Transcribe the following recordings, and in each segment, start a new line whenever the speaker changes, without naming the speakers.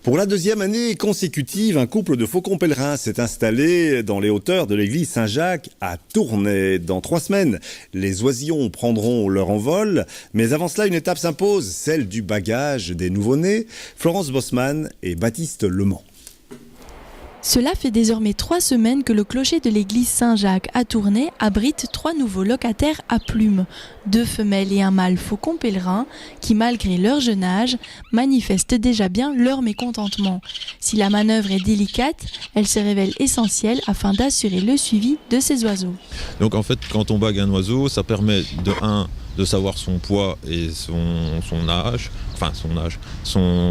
Pour la deuxième année consécutive, un couple de faucons pèlerins s'est installé dans les hauteurs de l'église Saint-Jacques à Tournai. Dans 3 semaines, les oisillons prendront leur envol. Mais avant cela, une étape s'impose, celle du bagage des nouveau-nés. Florence Bosman et Baptiste Lemans.
Cela fait désormais 3 semaines que le clocher de l'église Saint-Jacques à Tournai abrite 3 nouveaux locataires à plumes, 2 femelles et un mâle faucon pèlerin qui, malgré leur jeune âge, manifestent déjà bien leur mécontentement. Si la manœuvre est délicate, elle se révèle essentielle afin d'assurer le suivi de ces oiseaux.
Donc en fait, quand on bague un oiseau, ça permet de savoir son poids et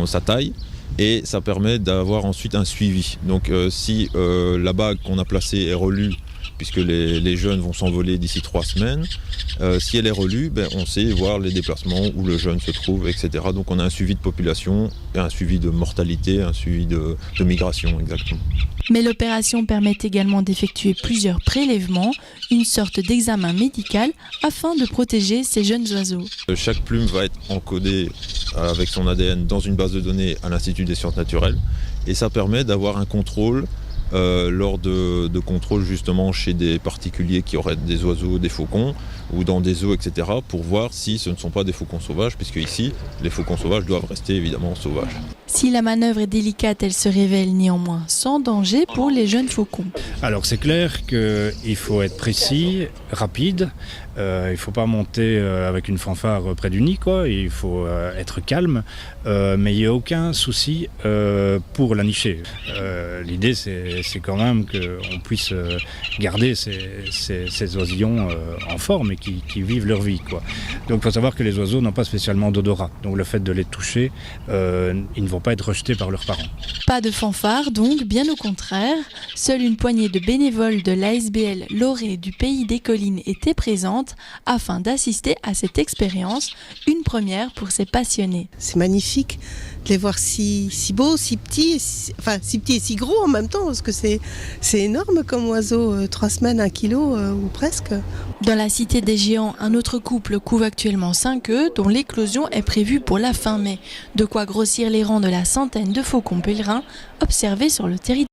sa taille. Et ça permet d'avoir ensuite un suivi. Donc si la bague qu'on a placée est relue, puisque les jeunes vont s'envoler d'ici 3 semaines, si elle est relue, on sait voir les déplacements où le jeune se trouve, etc. Donc on a un suivi de population, un suivi de mortalité, un suivi de migration, exactement.
Mais l'opération permet également d'effectuer plusieurs prélèvements, une sorte d'examen médical afin de protéger ces jeunes oiseaux.
Chaque plume va être encodée avec son ADN dans une base de données à l'Institut des sciences naturelles et ça permet d'avoir un contrôle lors de contrôles justement chez des particuliers qui auraient des oiseaux, des faucons ou dans des zoos, etc. pour voir si ce ne sont pas des faucons sauvages, puisque ici, les faucons sauvages doivent rester évidemment sauvages.
Si la manœuvre est délicate, elle se révèle néanmoins sans danger pour les jeunes faucons.
Alors c'est clair qu'il faut être précis, rapide, il ne faut pas monter avec une fanfare près du nid, quoi. Il faut être calme, mais il n'y a aucun souci pour la nicher. L'idée c'est quand même qu'on puisse garder ces oisillons en forme et qui vivent leur vie, quoi. Donc il faut savoir que les oiseaux n'ont pas spécialement d'odorat, donc le fait de les toucher, ils ne vont pas être rejetés par leurs parents.
Pas de fanfare donc, bien au contraire. Seule une poignée de bénévoles de l'ASBL Loré du Pays des Collines était présente afin d'assister à cette expérience, une première pour ces passionnés.
C'est magnifique de les voir si beaux, si petits et si gros en même temps, parce que c'est énorme comme oiseau, 3 semaines, 1 kilo ou presque.
Dans la Cité des Géants, un autre couple couve actuellement 5 œufs dont l'éclosion est prévue pour la fin mai. De quoi grossir les rangs de la centaine de faucons pèlerins observés sur le territoire.